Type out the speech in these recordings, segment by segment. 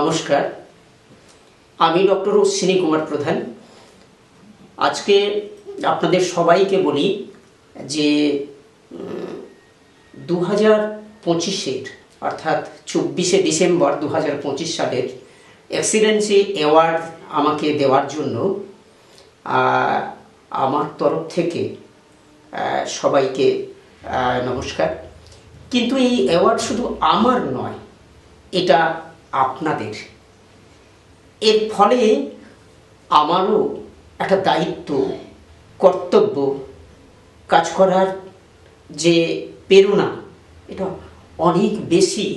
নমস্কার, আমি ডক্টর অশ্বিনী কুমার প্রধান। আজকে আপনাদের সবাইকে বলি যে 2025-এর অর্থাৎ 24শে ডিসেম্বর 2025 সালের এক্সিলেন্সি অ্যাওয়ার্ড আমাকে দেওয়ার জন্য আমার তরফ থেকে সবাইকে নমস্কার। কিন্তু এই অ্যাওয়ার্ড শুধু আমার নয়, এটা আপনাদের। এর ফলে আমারও একটা দায়িত্ব, কর্তব্য, কাজ করার যে প্রেরণা, এটা অনেক বেশি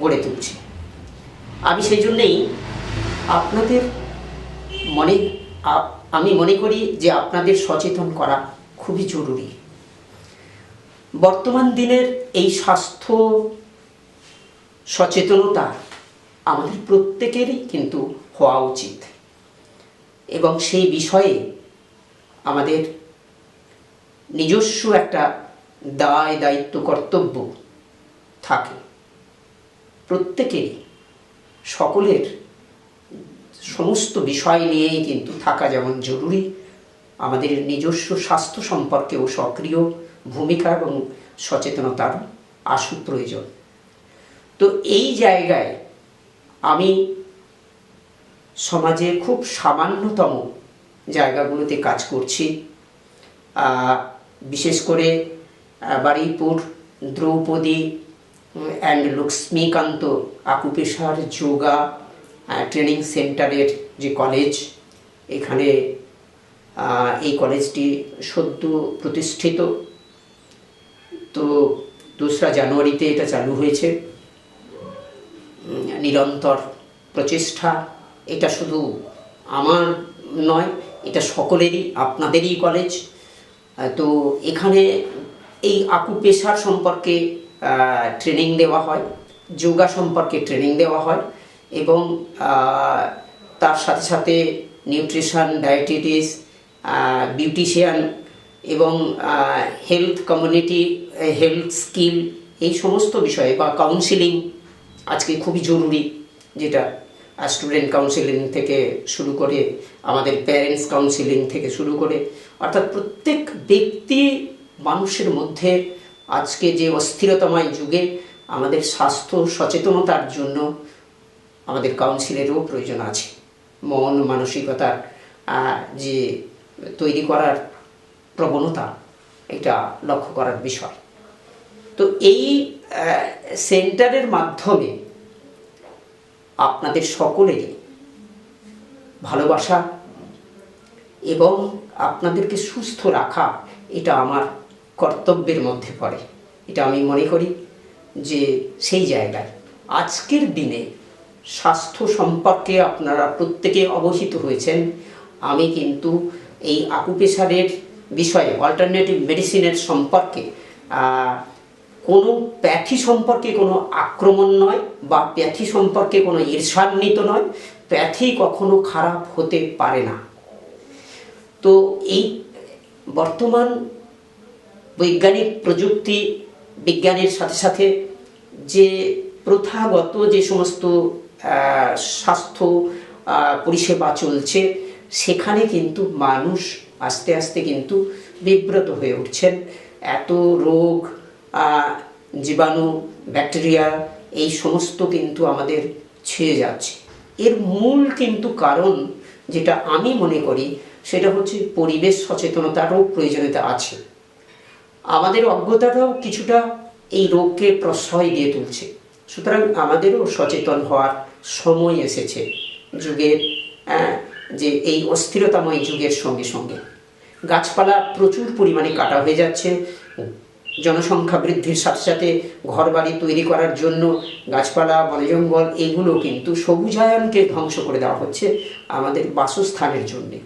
গড়ে তুলছে। আমি সেই জন্যেই আপনাদের আমি মনে করি যে আপনাদের সচেতন করা খুবই জরুরি। বর্তমান দিনের এই স্বাস্থ্য সচেতনতা আমাদের প্রত্যেকেরই কিন্তু হওয়া উচিত, এবং সেই বিষয়ে আমাদের নিজস্ব একটা দায় দায়িত্ব কর্তব্য থাকে প্রত্যেকেরই। সকলের সমস্ত বিষয় নিয়েই কিন্তু থাকা যেমন জরুরি, আমাদের নিজস্ব স্বাস্থ্য সম্পর্কেও সক্রিয় ভূমিকা এবং সচেতনতার আশু প্রয়োজন। তো এই জায়গায় আমি সমাজে খুব সামান্যতম জায়গাগুলোতে কাজ করছি। বিশেষ করে বারুইপুর দ্রৌপদী অ্যান্ড লক্ষ্মীকান্ত আকুপেশার যোগা ট্রেনিং সেন্টারের যে কলেজ, এখানে এই কলেজটি সদ্য প্রতিষ্ঠিত। তো 2রা জানুয়ারিতে এটা চালু হয়েছে। নিরন্তর প্রচেষ্টা, এটা শুধু আমার নয়, এটা সকলেরই, আপনাদেরই কলেজ। তো এখানে এই আকুপেশার সম্পর্কে ট্রেনিং দেওয়া হয়, যোগা সম্পর্কে ট্রেনিং দেওয়া হয়, এবং তার সাথে সাথে নিউট্রিশন, ডায়েটিটিস, বিউটিশিয়ান এবং হেলথ কমিউনিটি, হেলথ স্কিল, এই সমস্ত বিষয়ে, বা কাউন্সিলিং আজকে খুবই জরুরি, যেটা স্টুডেন্ট কাউন্সিলিং থেকে শুরু করে আমাদের প্যারেন্টস কাউন্সিলিং থেকে শুরু করে, অর্থাৎ প্রত্যেক ব্যক্তি মানুষের মধ্যে আজকে যে অস্থিরতাময় যুগে আমাদের স্বাস্থ্য সচেতনতার জন্য আমাদের কাউন্সিলেরও প্রয়োজন আছে। মন মানসিকতার যে তৈরি করার প্রবণতা, এটা লক্ষ্য করার বিষয়। তো এই সেন্টারের মাধ্যমে আপনাদের সকলেরই ভালোবাসা এবং আপনাদেরকে সুস্থ রাখা, এটা আমার কর্তব্যের মধ্যে পড়ে। এটা আমি মনে করি যে সেই জায়গায় আজকের দিনে স্বাস্থ্য সম্পর্কে আপনারা প্রত্যেকে অবহিত হয়েছেন। আমি কিন্তু এই আকুপেশারের বিষয়ে, অল্টারনেটিভ মেডিসিনের সম্পর্কে কোনো প্যাথি সম্পর্কে কোনো আক্রমণ নয়, বা প্যাথি সম্পর্কে কোনো ঈর্ষান্বিত নয়। প্যাথি কখনো খারাপ হতে পারে না। তো এই বর্তমান বৈজ্ঞানিক প্রযুক্তি বিজ্ঞানের সাথে সাথে যে প্রথাগত যে সমস্ত স্বাস্থ্য পরিষেবা চলছে, সেখানে কিন্তু মানুষ আস্তে আস্তে কিন্তু বিব্রত হয়ে উঠছেন। এত রোগ, জীবাণু, ব্যাকটেরিয়া, এই সমস্ত কিন্তু আমাদের ছেয়ে যাচ্ছে। এর মূল কিন্তু কারণ, যেটা আমি মনে করি, সেটা হচ্ছে পরিবেশ সচেতনতারও প্রয়োজনীয়তা আছে। আমাদের অজ্ঞতাটাও কিছুটা এই রোগকে প্রশ্রয় দিয়ে তুলছে। সুতরাং আমাদেরও সচেতন হওয়ার সময় এসেছে যুগের, যে এই অস্থিরতাময় যুগের সঙ্গে সঙ্গে গাছপালা প্রচুর পরিমাণে কাটা হয়ে যাচ্ছে। জনসংখ্যা বৃদ্ধির সাথে সাথে ঘরবাড়ি তৈরি করার জন্য গাছপালা, বনজঙ্গল, এগুলো কিন্তু সবুজায়নকে ধ্বংস করে দেওয়া হচ্ছে আমাদের বাসস্থানের জন্যে।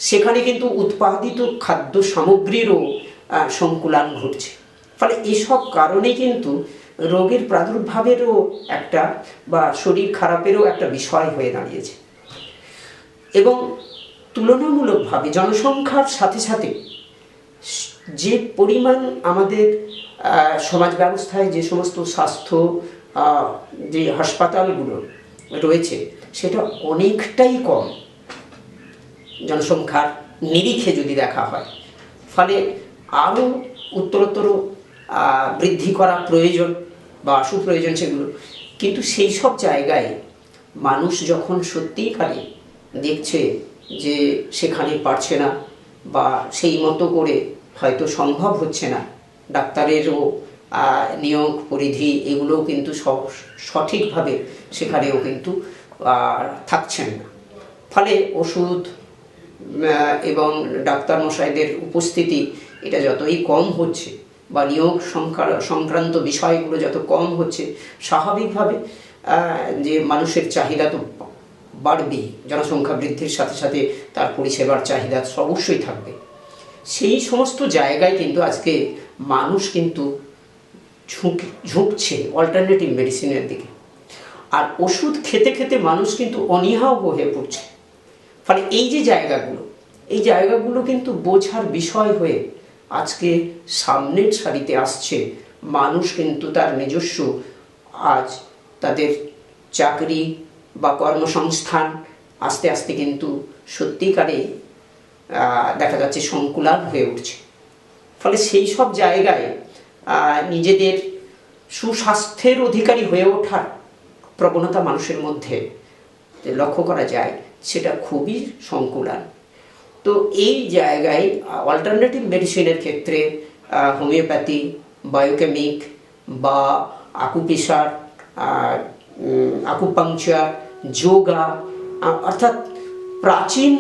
সেখানে কিন্তু উৎপাদিত খাদ্য সামগ্রীরও সংকুলান ঘটছে। ফলে এসব কারণে কিন্তু রোগের প্রাদুর্ভাবেরও একটা, বা শরীর খারাপেরও একটা বিষয় হয়ে দাঁড়িয়েছে। এবং তুলনামূলকভাবে জনসংখ্যার সাথে সাথে যে পরিমাণ আমাদের সমাজ ব্যবস্থায় যে সমস্ত স্বাস্থ্য যে হাসপাতালগুলো রয়েছে সেটা অনেকটাই কম জনসংখ্যার নিরিখে যদি দেখা হয়। ফলে আরও উত্তরোত্তর বৃদ্ধি করা প্রয়োজন বা সুপ্রয়োজন সেগুলো। কিন্তু সেই সব জায়গায় মানুষ যখন সত্যিকারে দেখছে যে সেখানে পারছে না বা সেই মতো করে হয়তো সম্ভব হচ্ছে না, ডাক্তারেরও নিয়োগ পরিধি এগুলোও কিন্তু সঠিকভাবে সেখানেও কিন্তু থাকছেন না। ফলে ওষুধ এবং ডাক্তার মশাইদের উপস্থিতি এটা যতই কম হচ্ছে বা নিয়োগ সংক্রান্ত বিষয়গুলো যত কম হচ্ছে, স্বাভাবিকভাবে যে মানুষের চাহিদা তো বাড়বেই। জনসংখ্যা বৃদ্ধির সাথে সাথে তার পরিষেবার চাহিদা অবশ্যই থাকবে। সেই সমস্ত জায়গায় কিন্তু আজকে মানুষ কিন্তু ঝুঁকছে অল্টারনেটিভ মেডিসিনের দিকে। আর ওষুধ খেতে খেতে মানুষ কিন্তু অনীহাও হয়ে পড়ছে। ফলে এই জায়গাগুলো কিন্তু বোঝার বিষয় হয়ে আজকে সামনের সারিতে আসছে। মানুষ কিন্তু তার নিজস্ব আজ তাদের চাকরি বা কর্মসংস্থান আস্তে আস্তে কিন্তু সত্যিকারে দেখা যাচ্ছে সংকুলান হয়ে উঠছে। ফলে সেই সব জায়গায় নিজেদের সুস্বাস্থ্যের অধিকারী হয়ে ওঠার প্রবণতা মানুষের মধ্যে লক্ষ্য করা যায়, সেটা খুবই সংকুলান। তো এই জায়গায় অল্টারনেটিভ মেডিসিনের ক্ষেত্রে হোমিওপ্যাথি, বায়োকেমিক বা আকুপ্রেশার, আকুপাংচার, যোগা, অর্থাৎ প্রাচীন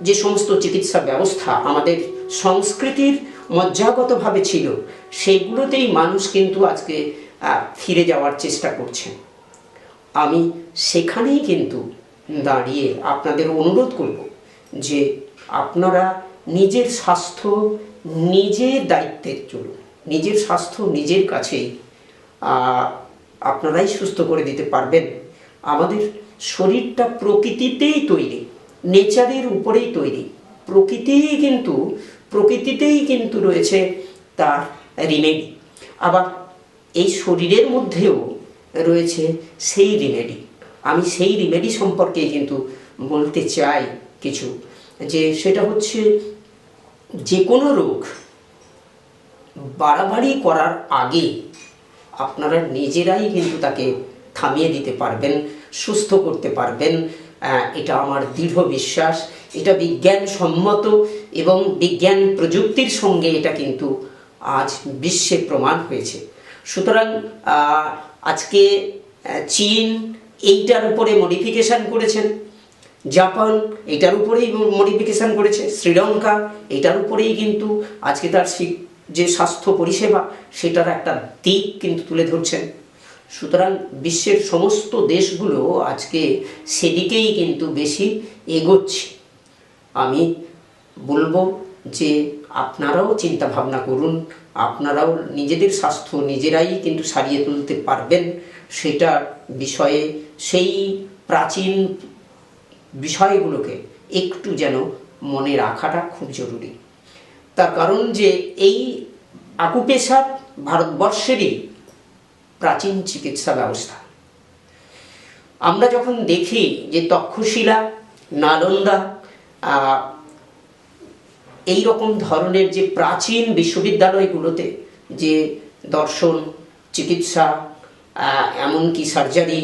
যে সমস্ত চিকিৎসা ব্যবস্থা আমাদের সংস্কৃতির মজ্জাগতভাবে ছিল, সেইগুলোতেই মানুষ কিন্তু আজকে ফিরে যাওয়ার চেষ্টা করছেন। আমি সেখানেই কিন্তু দাঁড়িয়ে আপনাদের অনুরোধ করব যে আপনারা নিজের স্বাস্থ্য নিজের দায়িত্বে চলুন। নিজের স্বাস্থ্য নিজের কাছেই আপনারাই সুস্থ করে দিতে পারবেন। আমাদের শরীরটা প্রকৃতিতেই তৈরি, নেচারের উপরেই তৈরি। প্রকৃতিতেই কিন্তু রয়েছে তার রিমেডি। আবার এই শরীরের মধ্যেও রয়েছে সেই রিমেডি। আমি সেই রিমেডি সম্পর্কে কিন্তু বলতে চাই কিছু, যে সেটা হচ্ছে যে কোনো রোগ বাড়াবাড়ি করার আগে আপনারা নিজেরাই কিন্তু তাকে থামিয়ে দিতে পারবেন, সুস্থ করতে পারবেন। এটা আমার দৃঢ় বিশ্বাস। এটা বিজ্ঞানসম্মত এবং বিজ্ঞান প্রযুক্তির সঙ্গে এটা কিন্তু আজ বিশ্বে প্রমাণ হয়েছে। সুতরাং আজকে চীন এইটার উপরে মডিফিকেশান করেছেন, জাপান এটার উপরেই মডিফিকেশান করেছে, শ্রীলঙ্কা এটার উপরেই কিন্তু আজকে তার যে স্বাস্থ্য পরিষেবা সেটার একটা দিক কিন্তু তুলে ধরছেন। সুতরাং বিশ্বের সমস্ত দেশগুলো আজকে সেদিকেই কিন্তু বেশি এগোচ্ছে। আমি বলবো যে আপনারাও চিন্তা ভাবনা করুন, আপনারাও নিজেদের স্বাস্থ্য নিজেরাই কিন্তু সারিয়ে তুলতে পারবেন। সেটার বিষয়ে সেই প্রাচীন বিষয়গুলোকে একটু যেন মনে রাখাটা খুব জরুরি। তার কারণ যে এই আকুপ্রেশার ভারতবর্ষেরই প্রাচীন চিকিৎসা ব্যবস্থা। আমরা যখন দেখি যে তক্ষশিলা, নালন্দা, এই রকম ধরনের যে প্রাচীন বিশ্ববিদ্যালয়গুলোতে যে দর্শন, চিকিৎসা, এমনকি সার্জারি,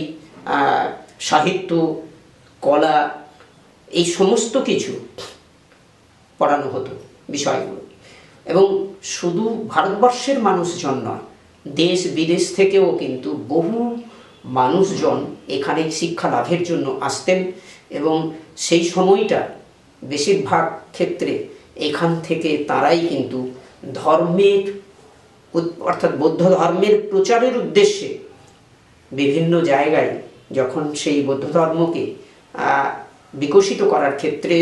সাহিত্য, কলা, এই সমস্ত কিছু পড়ানো হতো বিষয়গুলো। এবং শুধু ভারতবর্ষের মানুষজন নয়, দেশ বিদেশ থেকেও কিন্তু বহু মানুষজন এখানে শিক্ষা লাভের জন্য আসতেন। এবং সেই সময়টা বেশিরভাগ ক্ষেত্রে এখান থেকে তারাই কিন্তু ধর্মের অর্থাৎ বৌদ্ধ ধর্মের প্রচারের উদ্দেশ্যে বিভিন্ন জায়গায় যখন সেই বৌদ্ধ ধর্মকে বিকশিত করার ক্ষেত্রে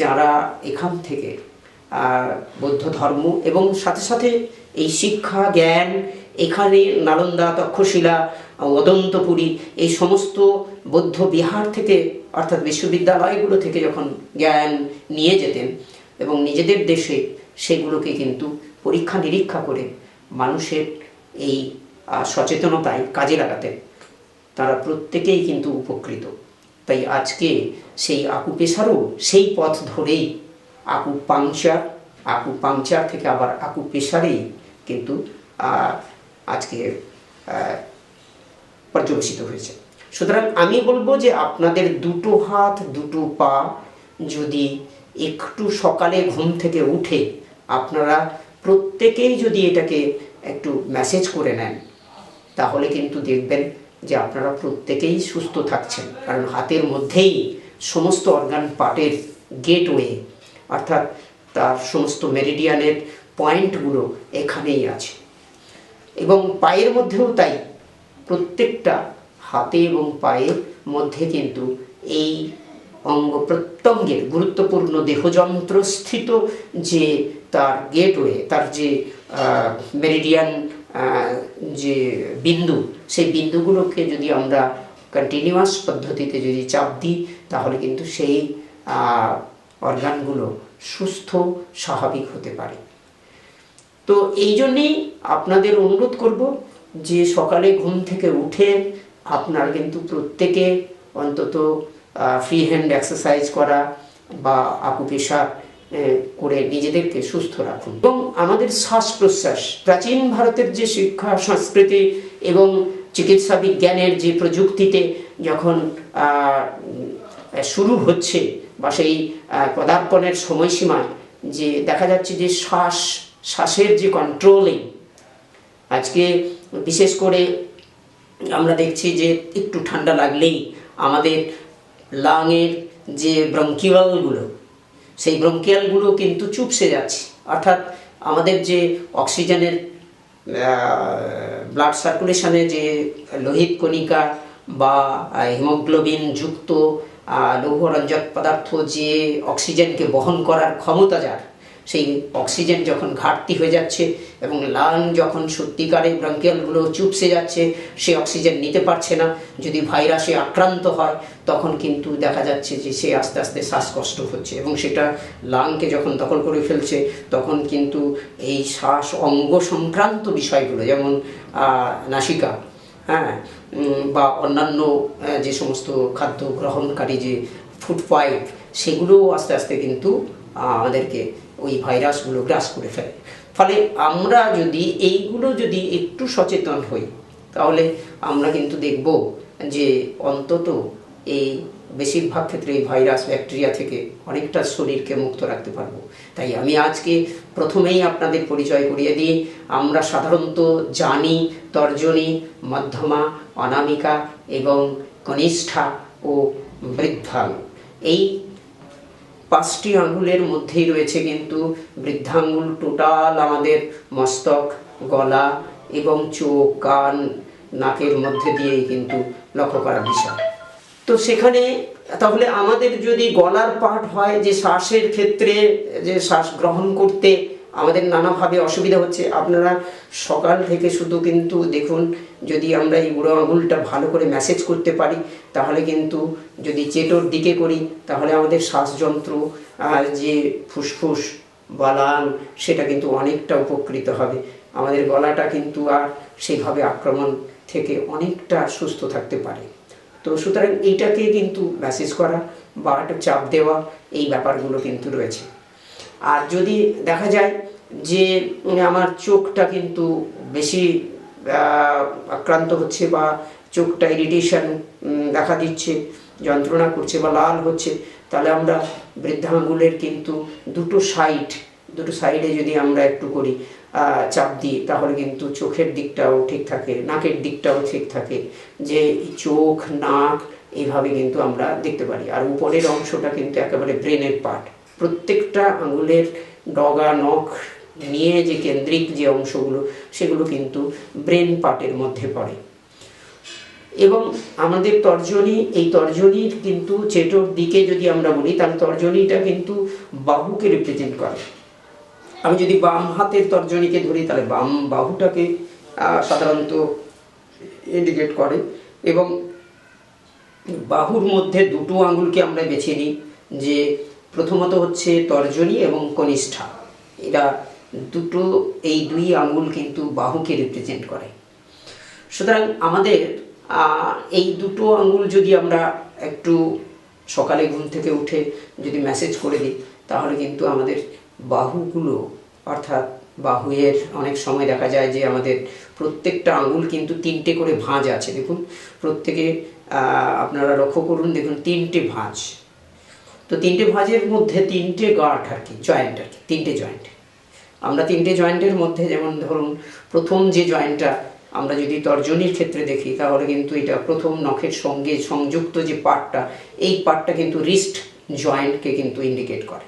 যারা এখান থেকে বৌদ্ধ ধর্ম এবং সাথে সাথে এই শিক্ষা জ্ঞান এখানে নালন্দা, তক্ষশিলা, অদন্তপুরী এই সমস্ত বৌদ্ধ বিহার থেকে অর্থাৎ বিশ্ববিদ্যালয়গুলো থেকে যখন জ্ঞান নিয়ে যেতেন এবং নিজেদের দেশে সেগুলোকে কিন্তু পরীক্ষা নিরীক্ষা করে মানুষের এই সচেতনতায় কাজে লাগাতেন, তারা প্রত্যেকেই কিন্তু উপকৃত। তাই আজকে সেই আকুপেশারও সেই পথ ধরেই আকুপাংচার থেকে আবার আকুপেশারেই কিন্তু আজকে পর্যবেসিত হয়েছে। সুতরাং আমি বলবো যে আপনাদের দুটো হাত দুটো পা যদি একটু সকালে ঘুম থেকে উঠে আপনারা প্রত্যেকেই যদি এটাকে একটু মেসেজ করে নেন, তাহলে কিন্তু দেখবেন যে আপনারা প্রত্যেকেই সুস্থ থাকছেন। কারণ হাতের মধ্যেই সমস্ত অর্গান পার্টের গেটওয়ে, অর্থাৎ তার সমস্ত মেরিডিয়ানের পয়েন্টগুলো এখানেই আছে। এবং পায়ের মধ্যেও তাই, প্রত্যেকটা হাতে এবং পায়ের মধ্যে কিন্তু এই অঙ্গ প্রত্যঙ্গের গুরুত্বপূর্ণ দেহযন্ত্র স্থিত যে তার গেটওয়ে, তার যে মেরিডিয়ান যে বিন্দু, সেই বিন্দুগুলোকে যদি আমরা কন্টিনিউয়াস পদ্ধতিতে যদি চাপ দিই, তাহলে কিন্তু সেই অর্গানগুলো সুস্থ স্বাভাবিক হতে পারে। তো এই জন্যেই আপনাদের অনুরোধ করব যে সকালে ঘুম থেকে উঠে আপনার কিন্তু প্রত্যেকে অন্তত ফ্রি হ্যান্ড এক্সারসাইজ করা বা আকুপেশার করে নিজেদেরকে সুস্থ রাখুন। এবং আমাদের শ্বাস প্রশ্বাস, প্রাচীন ভারতের যে শিক্ষা সংস্কৃতি এবং চিকিৎসা বিজ্ঞানের যে প্রযুক্তিতে যখন শুরু হচ্ছে বা সেই পদার্পণের সময়সীমায় যে দেখা যাচ্ছে যে শ্বাসের যে কন্ট্রোলিং, আজকে বিশেষ করে আমরা দেখছি যে একটু ঠান্ডা লাগলেই আমাদের লাংয়ের যে ব্রঙ্কিয়ালগুলো, সেই ব্রঙ্কিয়ালগুলো কিন্তু চুপসে যাচ্ছে। অর্থাৎ আমাদের যে অক্সিজেনের ব্লাড সার্কুলেশনে যে লোহিত কণিকা বা হিমোগ্লোবিন যুক্ত লৌহরঞ্জক পদার্থ যে অক্সিজেনকে বহন করার ক্ষমতা যার, সেই অক্সিজেন যখন ঘাটতি হয়ে যাচ্ছে এবং লাং যখন সত্যিকারে ব্রঙ্কিয়ালগুলো চুপসে যাচ্ছে, সে অক্সিজেন নিতে পারছে না, যদি ভাইরাসে আক্রান্ত হয় তখন কিন্তু দেখা যাচ্ছে যে সে আস্তে আস্তে শ্বাসকষ্ট হচ্ছে এবং সেটা লাংকে যখন দখল করে ফেলছে, তখন কিন্তু এই শ্বাস অঙ্গ সংক্রান্ত বিষয়গুলো যেমন নাসিকা, হ্যাঁ, বা অন্যান্য যে সমস্ত খাদ্য গ্রহণকারী যে ফুড পাইপ, সেগুলোও আস্তে আস্তে কিন্তু আমাদেরকে ওই ভাইরাসগুলো গ্রাস করে ফেলে। ফলে আমরা যদি এইগুলো যদি একটু সচেতন হই, তাহলে আমরা কিন্তু দেখব যে অন্তত এই বেশিরভাগ ক্ষেত্রে এই ভাইরাস ব্যাকটেরিয়া থেকে অনেকটা শরীরকে মুক্ত রাখতে পারবো। তাই আমি আজকে প্রথমেই আপনাদের পরিচয় করিয়ে দিই, আমরা সাধারণত জানি তর্জনী, মধ্যমা, অনামিকা এবং কনিষ্ঠা ও বৃদ্ধাঙ্গ, এই 5টি আঙ্গুলের মধ্যেই রয়েছে কিন্তু বৃদ্ধাঙ্গুল টোটাল আমাদের মস্তক, গলা এবং চোখ, কান, নাকের মধ্যে দিয়েই কিন্তু লক্ষ্য করার বিষয়। তো সেখানে তাহলে আমাদের যদি গলার পার্ট হয়, যে শ্বাসের ক্ষেত্রে যে শ্বাস গ্রহণ করতে আমাদের নানাভাবে অসুবিধা হচ্ছে, আপনারা সকাল থেকে শুধু কিন্তু দেখুন, যদি আমরা এই বুড়ো আঙুলটা ভালো করে ম্যাসেজ করতে পারি, তাহলে কিন্তু যদি চেটোর দিকে করি, তাহলে আমাদের শ্বাসযন্ত্র যে ফুসফুস বা লাং, সেটা কিন্তু অনেকটা উপকৃত হবে। আমাদের গলাটা কিন্তু আর সেইভাবে আক্রমণ থেকে অনেকটা সুস্থ থাকতে পারে। তো সুতরাং এইটাকে কিন্তু ম্যাসেজ করা বা একটা চাপ দেওয়া, এই ব্যাপারগুলো কিন্তু রয়েছে। আর যদি দেখা যায় যে আমার চোখটা কিন্তু বেশি আক্রান্ত হচ্ছে বা চোখটা ইরিটেশন দেখা দিচ্ছে, যন্ত্রণা করছে বা লাল হচ্ছে, তাহলে আমরা বৃদ্ধাঙ্গুলের কিন্তু দুটো সাইডে যদি আমরা একটু করি চাপ দিই, তাহলে কিন্তু চোখের দিকটাও ঠিক থাকে, নাকের দিকটাও ঠিক থাকে, যে চোখ, নাক এইভাবে কিন্তু আমরা দেখতে পারি। আর উপরের অংশটা কিন্তু একেবারে ব্রেনের পার্ট, প্রত্যেকটা আঙুলের ডগা, নখ নিয়ে যে কেন্দ্রিক যে অংশগুলো, সেগুলো কিন্তু ব্রেন পার্টের মধ্যে পড়ে। এবং আমাদের তর্জনী, এই তর্জনীর কিন্তু চেটোর দিকে যদি আমরা বলি, তাহলে তর্জনীটা কিন্তু বাহুকে রিপ্রেজেন্ট করে। আমি যদি বাম হাতের তর্জনীকে ধরি, তাহলে বাম বাহুটাকে সাধারণত ইন্ডিকেট করে। এবং বাহুর মধ্যে দুটো আঙুলকে আমরা বেছে নিই, যে প্রথমত হচ্ছে তর্জনী এবং কনিষ্ঠা, এরা দুটো, এই দুই আঙুল কিন্তু বাহুকে রিপ্রেজেন্ট করে। সুতরাং আমাদের এই দুটো আঙুল যদি আমরা একটু সকালে ঘুম থেকে উঠে যদি ম্যাসেজ করে দিই, তাহলে কিন্তু আমাদের বাহুগুলো, অর্থাৎ বাহুয়ের অনেক সময় দেখা যায় যে আমাদের প্রত্যেকটা আঙুল কিন্তু 3টে করে ভাঁজ আছে। দেখুন প্রত্যেকে আপনারা লক্ষ্য করুন, দেখুন 3টে ভাঁজ। তো 3টে ভাঁজের মধ্যে 3টে গাঁট আর কি, জয়েন্ট আর কি, 3টে জয়েন্ট। আমরা 3টে জয়েন্টের মধ্যে যেমন ধরুন প্রথম যে জয়েন্টটা আমরা যদি তর্জনীর ক্ষেত্রে দেখি, তাহলে কিন্তু এটা প্রথম নখের সঙ্গে সংযুক্ত যে পার্টটা, এই পার্টটা কিন্তু রিস্ট জয়েন্টকে কিন্তু ইন্ডিকেট করে।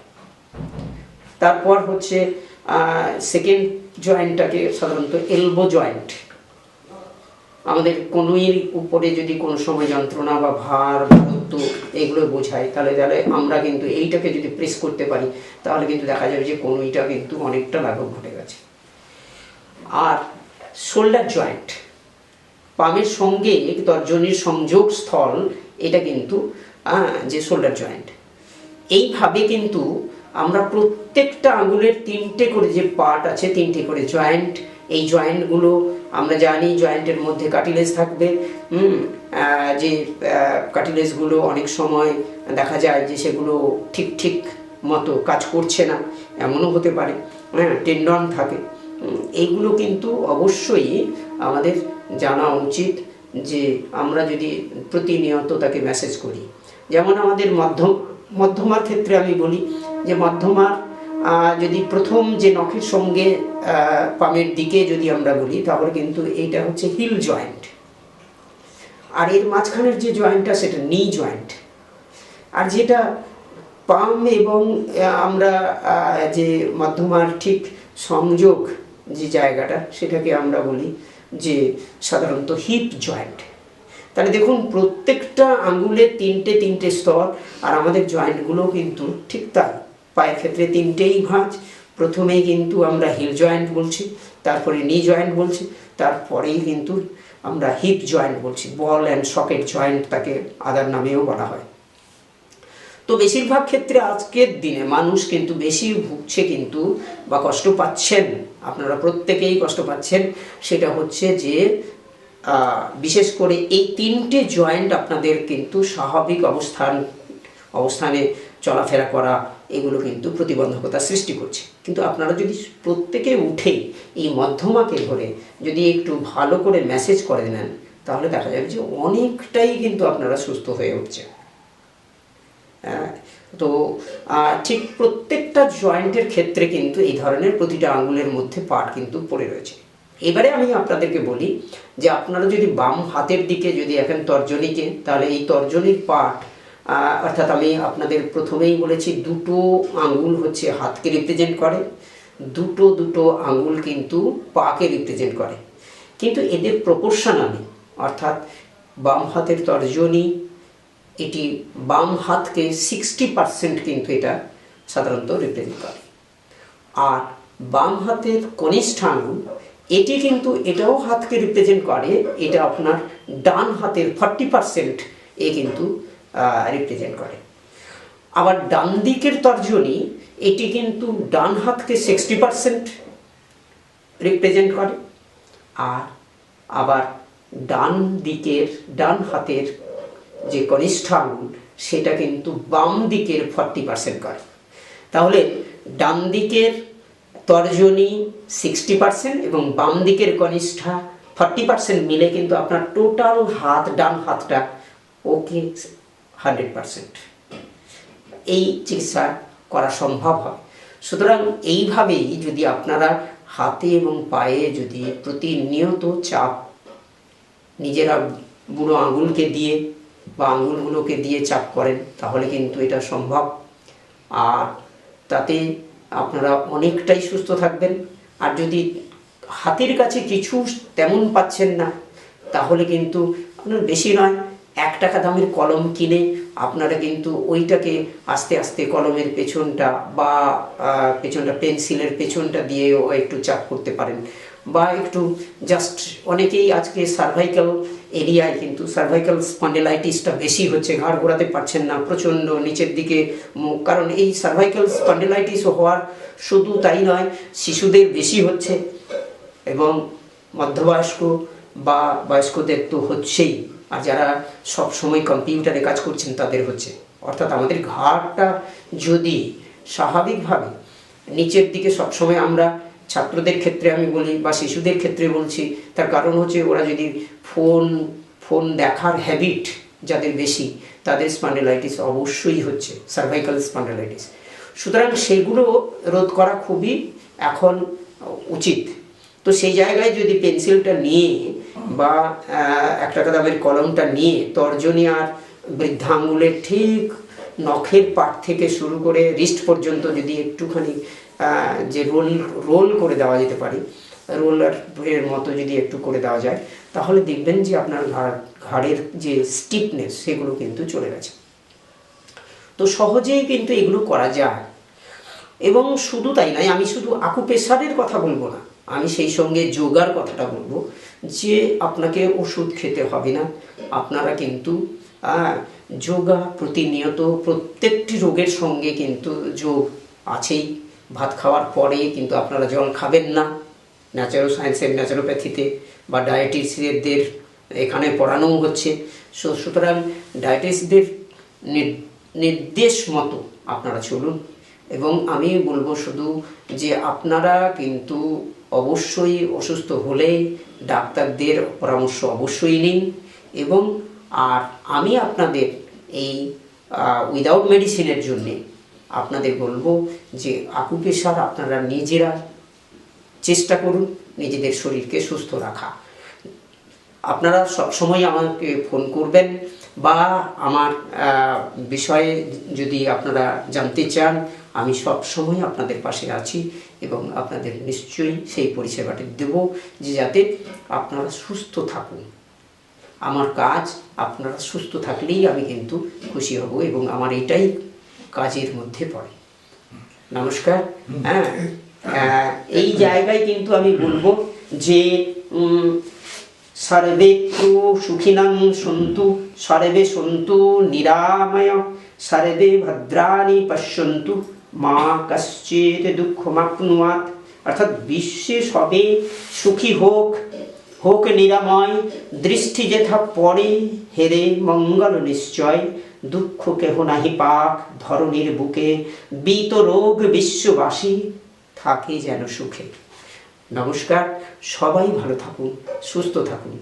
তারপর হচ্ছে সেকেন্ড জয়েন্টটাকে সাধারণত এলবো জয়েন্ট। আমাদের কনুইয়ের উপরে যদি কোনো সময় যন্ত্রণা বা ভার বন্ধুত্ব এগুলো বোঝায়, তাহলে আমরা কিন্তু এইটাকে যদি প্রেস করতে পারি, তাহলে কিন্তু দেখা যাবে যে কনুইটা কিন্তু অনেকটা লাঘব ঘটে গেছে। আর শোল্ডার জয়েন্ট, পামের সঙ্গে তর্জনীর সংযোগ স্থল, এটা কিন্তু যে শোল্ডার জয়েন্ট। এইভাবে কিন্তু আমরা প্রত্যেকটা আঙুলের 3টে করে যে পার্ট আছে, 3টে করে জয়েন্ট, এই জয়েন্টগুলো আমরা জানি জয়েন্টের মধ্যে কার্টিলেজ থাকবে। যে কার্টিলেজগুলো অনেক সময় দেখা যায় যে সেগুলো ঠিক মতো কাজ করছে না, এমনও হতে পারে। টেন্ডন থাকে। এইগুলো কিন্তু অবশ্যই আমাদের জানা উচিত যে আমরা যদি প্রতিনিয়ত তাকে মেসেজ করি। যেমন আমাদের মধ্যমার ক্ষেত্রে আমি বলি যে মধ্যমার যদি প্রথম যে নখের সঙ্গে পামের দিকে যদি আমরা বলি, তাহলে কিন্তু এইটা হচ্ছে হিল জয়েন্ট। আর এর মাঝখানের যে জয়েন্টটা সেটা নি জয়েন্ট। আর যেটা পাম এবং আমরা যে মধ্যমার ঠিক সংযোগ যে জায়গাটা, সেটাকে আমরা বলি যে সাধারণত হিপ জয়েন্ট। তাহলে দেখুন প্রত্যেকটা আঙ্গুলে 3টে স্তর, আর আমাদের জয়েন্টগুলো কিন্তু ঠিক তাই। পায়ের ক্ষেত্রে 3টেই ভাঁজ। প্রথমেই কিন্তু আমরা হিল জয়েন্ট বলছি, তারপরে নি জয়েন্ট বলছি, তারপরেই কিন্তু আমরা হিপ জয়েন্ট বলছি। বল অ্যান্ড সকেট জয়েন্ট তাকে আদার নামেও বলা হয়। তো বেশিরভাগ ক্ষেত্রে আজকের দিনে মানুষ কিন্তু বেশি ভুগছে কিন্তু বা কষ্ট পাচ্ছেন, আপনারা প্রত্যেকেই কষ্ট পাচ্ছেন। সেটা হচ্ছে যে বিশেষ করে এই 3টে জয়েন্ট আপনাদের কিন্তু স্বাভাবিক অবস্থানে চলাফেরা করা, এগুলো কিন্তু প্রতিবন্ধকতা সৃষ্টি করছে। কিন্তু আপনারা যদি প্রত্যেকে উঠে এই মধ্যমাকে ধরে যদি একটু ভালো করে মেসেজ করে নেন, তাহলে দেখা যাবে যে অনেকটাই কিন্তু আপনারা সুস্থ হয়ে উঠছে। তো ঠিক প্রত্যেকটা জয়েন্টের ক্ষেত্রে কিন্তু এই ধরনের প্রতিটা আঙুলের মধ্যে পার্ট কিন্তু পড়ে রয়েছে। এবারে আমি আপনাদেরকে বলি যে আপনারা যদি বাম হাতের দিকে যদি এখন তর্জনীকে, তাহলে এই তর্জনীর পার্ট, অর্থাৎ আমি আপনাদের প্রথমেই বলেছি দুটো আঙুল হচ্ছে হাতকে রিপ্রেজেন্ট করে, দুটো আঙুল কিন্তু পাকে রিপ্রেজেন্ট করে। কিন্তু এদের প্রপোর্শনালি, অর্থাৎ বাম হাতের তর্জনী এটি বাম হাতকে 60% কিন্তু এটা সাধারণত রিপ্রেজেন্ট করে। আর বাম হাতের কনিষ্ঠ আঙুল এটি কিন্তু এটাও হাতকে রিপ্রেজেন্ট করে, এটা আপনার ডান হাতের 40% এ কিন্তু রিপ্রেজেন্ট করে। আবার ডান দিকের তর্জনী এটি কিন্তু ডান হাতকে 60% রিপ্রেজেন্ট করে। আর আবার ডান হাতের যে কনিষ্ঠ আঙুল সেটা কিন্তু বাম দিকের 40% করে। তাহলে ডান দিকের তর্জনী 60% এবং বাম দিকের কনিষ্ঠা 40% মিলে কিন্তু আপনার টোটাল হাত, ডান হাতটা ওকে 100%। এই চিকিৎসা করা সম্ভব হয়। সুতরাং এইভাবেই যদি আপনারা হাতে এবং পায়ে যদি প্রতিনিয়ত চাপ নিজেরা বুড়ো আঙুলকে দিয়ে বা আঙুলগুলোকে দিয়ে চাপ করেন, তাহলে কিন্তু এটা সম্ভব। আর তাতে আপনারা অনেকটাই সুস্থ থাকবেন। আর যদি হাতের কাছে কিছু তেমন পাচ্ছেন না, তাহলে কিন্তু আপনার বেশি নয় 1 টাকা দামের কলম কিনে আপনারা কিন্তু ওইটাকে আস্তে আস্তে কলমের পেছনটা বা পেন্সিলের পেছনটা দিয়েও একটু চাপ করতে পারেন। বা একটু জাস্ট, অনেকেই আজকে সার্ভাইকাল এরিয়ায় কিন্তু সার্ভাইকাল স্পন্ডিলাইটিসটা বেশি হচ্ছে, ঘাড় ঘোরাতে পারছেন না, প্রচণ্ড নিচের দিকে মুখ। কারণ এই সার্ভাইকাল স্পন্ডিলাইটিস হওয়ার শুধু তাই নয়, শিশুদের বেশি হচ্ছে এবং মধ্যবয়স্ক বা বয়স্কদের তো হচ্ছেই, আর যারা সবসময় কম্পিউটারে কাজ করছেন তাদের হচ্ছে। অর্থাৎ আমাদের ঘাড়টা যদি স্বাভাবিকভাবে নিচের দিকে সবসময়, আমরা ছাত্রদের ক্ষেত্রে আমি বলি বা শিশুদের ক্ষেত্রে বলছি, তার কারণ হচ্ছে ওরা যদি ফোন দেখার হ্যাবিট যাদের বেশি, তাদের স্পন্ডালাইটিস অবশ্যই হচ্ছে, সার্ভাইকাল স্পন্ডালাইটিস। সুতরাং সেগুলো রোধ করা খুবই এখন উচিত। তো সেই জায়গায় যদি পেন্সিলটা নিয়ে বা 1 টাকা দামের কলমটা নিয়ে তর্জনী আর বৃদ্ধাঙ্গুলের ঠিক নখের পাট থেকে শুরু করে রিস্ট পর্যন্ত যদি একটুখানি যে রোল করে দেওয়া যেতে পারে, রোলারের মতো যদি একটু করে দেওয়া যায়, তাহলে দেখবেন যে আপনার ঘাড়ের যে স্টিফনেস সেগুলো কিন্তু চলে গেছে। তো সহজেই কিন্তু এগুলো করা যায়। এবং শুধু তাই নয়, আমি শুধু আকুপ্রেশারের কথা বলবো না, আমি সেই সঙ্গে যোগার কথাটা বলবো, যে আপনাকে ওষুধ খেতে হবে না। আপনারা কিন্তু যোগা প্রতিনিয়ত, প্রত্যেকটি রোগের সঙ্গে কিন্তু যোগ আছেই। ভাত খাওয়ার পরে কিন্তু আপনারা জল খাবেন না, ন্যাচারাল সায়েন্সের ন্যাচারোপ্যাথিতে বা ডায়েটিশিয়ানদের এখানে পড়ানোও হচ্ছে। সুতরাং ডায়েটিশিয়ানদের নির্দেশ মতো আপনারা চলুন। এবং আমি বলবো শুধু যে আপনারা কিন্তু অবশ্যই অসুস্থ হলে ডাক্তারদের পরামর্শ অবশ্যই নিন। এবং আর আমি আপনাদের এই উইদাউট মেডিসিনের জন্যে আপনাদের বলবো যে আকুপ্রেশার আপনারা নিজেরা চেষ্টা করুন নিজেদের শরীরকে সুস্থ রাখা। আপনারা সবসময় আমাকে ফোন করবেন বা আমার বিষয়ে যদি আপনারা জানতে চান, আমি সবসময় আপনাদের পাশে আছি এবং আপনাদের নিশ্চয়ই সেই পরিষেবাটি দেব, যে যাতে আপনারা সুস্থ থাকুন। আমার কাজ, আপনারা সুস্থ থাকলেই আমি কিন্তু খুশি হব এবং আমার এটাই কাজের মধ্যে পড়ে। নমস্কার। এই জায়গায় কিন্তু আমি বলবো যে সর্বে সুখিনং সন্তু, সর্বে সন্তু নিরাময়, সর্বে ভদ্রাণি পশ্যন্তু, মা কশ্চিৎ দুঃখমাপ্নুয়াৎ। অর্থাৎ বিশ্বে সবে সুখী হোক, হোক নিরাময়, দৃষ্টি যেথা পড়ে হেরে মঙ্গল নিশ্চয়, দুঃখ কেহ নাহি পাক ধরণীর বুকে, বীত রোগ বিশ্ববাসী থাকে যেন সুখে। নমস্কার, সবাই ভালো থাকুন, সুস্থ থাকুন।